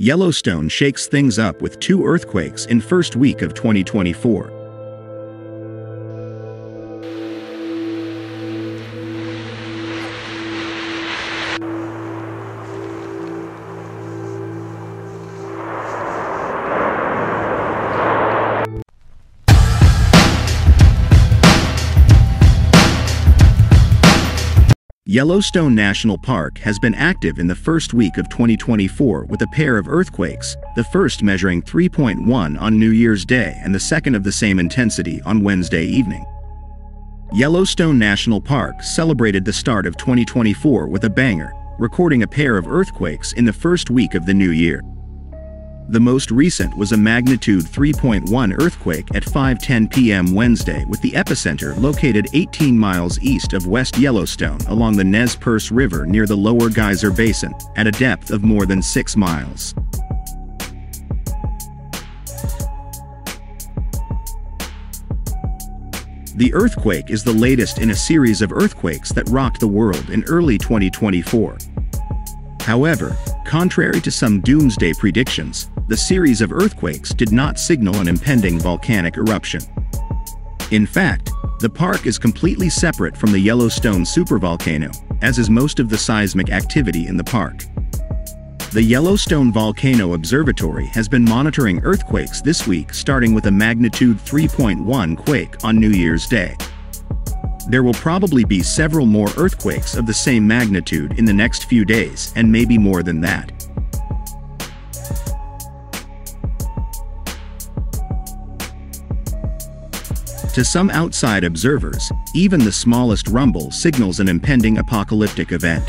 Yellowstone shakes things up with 2 earthquakes in first week of 2024. Yellowstone National Park has been active in the first week of 2024 with a pair of earthquakes, the first measuring 3.1 on New Year's Day and the second of the same intensity on Wednesday evening. Yellowstone National Park celebrated the start of 2024 with a banger, recording a pair of earthquakes in the first week of the new year. The most recent was a magnitude 3.1 earthquake at 5:10 p.m. Wednesday, with the epicenter located 18 miles east of West Yellowstone along the Nez Perce River near the Lower Geyser Basin, at a depth of more than 6 miles. The earthquake is the latest in a series of earthquakes that rocked the world in early 2024. However, contrary to some doomsday predictions, the series of earthquakes did not signal an impending volcanic eruption. In fact, the park is completely separate from the Yellowstone supervolcano, as is most of the seismic activity in the park. The Yellowstone Volcano Observatory has been monitoring earthquakes this week, starting with a magnitude 3.1 quake on New Year's Day. There will probably be several more earthquakes of the same magnitude in the next few days, and maybe more than that. To some outside observers, even the smallest rumble signals an impending apocalyptic event.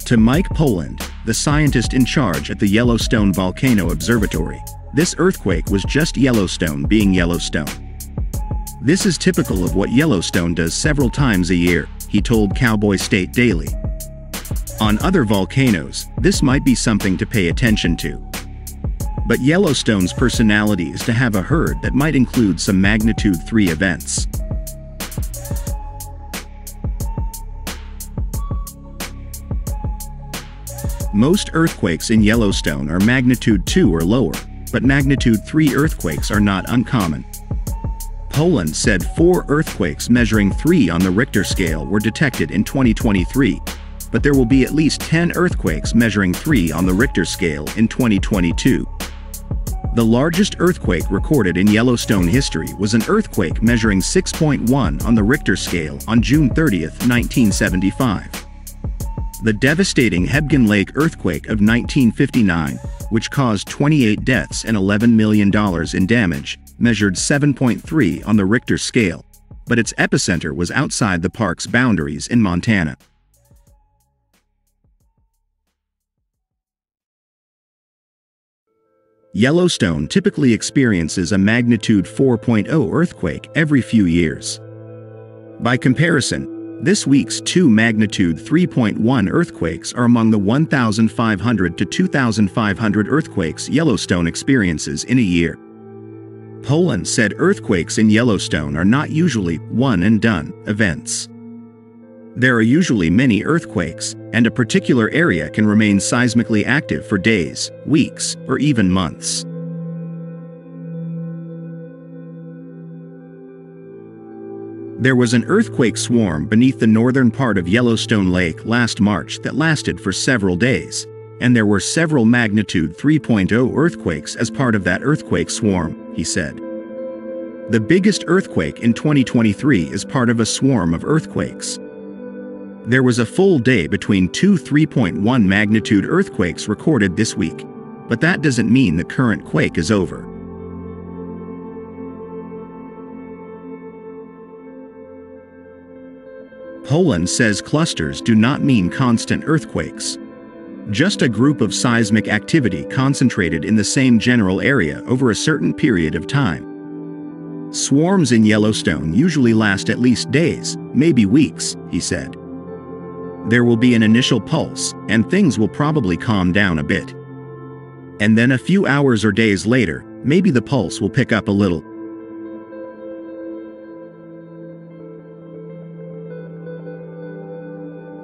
To Mike Poland, the scientist in charge at the Yellowstone Volcano Observatory, this earthquake was just Yellowstone being Yellowstone. "This is typical of what Yellowstone does several times a year," he told Cowboy State Daily. "On other volcanoes, this might be something to pay attention to. But Yellowstone's personality is to have a herd that might include some magnitude 3 events." Most earthquakes in Yellowstone are magnitude 2 or lower, but magnitude 3 earthquakes are not uncommon. Poland said 4 earthquakes measuring 3 on the Richter scale were detected in 2023, but there will be at least 10 earthquakes measuring 3 on the Richter scale in 2022. The largest earthquake recorded in Yellowstone history was an earthquake measuring 6.1 on the Richter scale on June 30, 1975. The devastating Hebgen Lake earthquake of 1959, which caused 28 deaths and $11 million in damage, measured 7.3 on the Richter scale, but its epicenter was outside the park's boundaries in Montana. Yellowstone typically experiences a magnitude 4.0 earthquake every few years. By comparison, this week's 2 magnitude 3.1 earthquakes are among the 1,500 to 2,500 earthquakes Yellowstone experiences in a year. Poland said earthquakes in Yellowstone are not usually one-and-done events. There are usually many earthquakes, and a particular area can remain seismically active for days, weeks, or even months. There was an earthquake swarm beneath the northern part of Yellowstone Lake last March that lasted for several days, and there were several magnitude 3.0 earthquakes as part of that earthquake swarm, he said. The biggest earthquake in 2023 is part of a swarm of earthquakes. There was a full day between 2 3.1 magnitude earthquakes recorded this week, but that doesn't mean the current quake is over. Poland says clusters do not mean constant earthquakes. Just a group of seismic activity concentrated in the same general area over a certain period of time. Swarms in Yellowstone usually last at least days, maybe weeks, he said. There will be an initial pulse, and things will probably calm down a bit. And then a few hours or days later, maybe the pulse will pick up a little.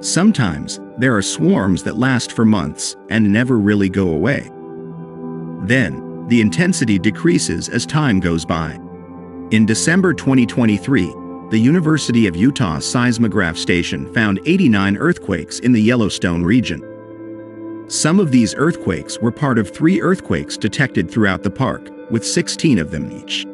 Sometimes, there are swarms that last for months and never really go away. Then, the intensity decreases as time goes by. In December 2023, the University of Utah Seismograph Station found 89 earthquakes in the Yellowstone region. Some of these earthquakes were part of 3 earthquakes detected throughout the park, with 16 of them each.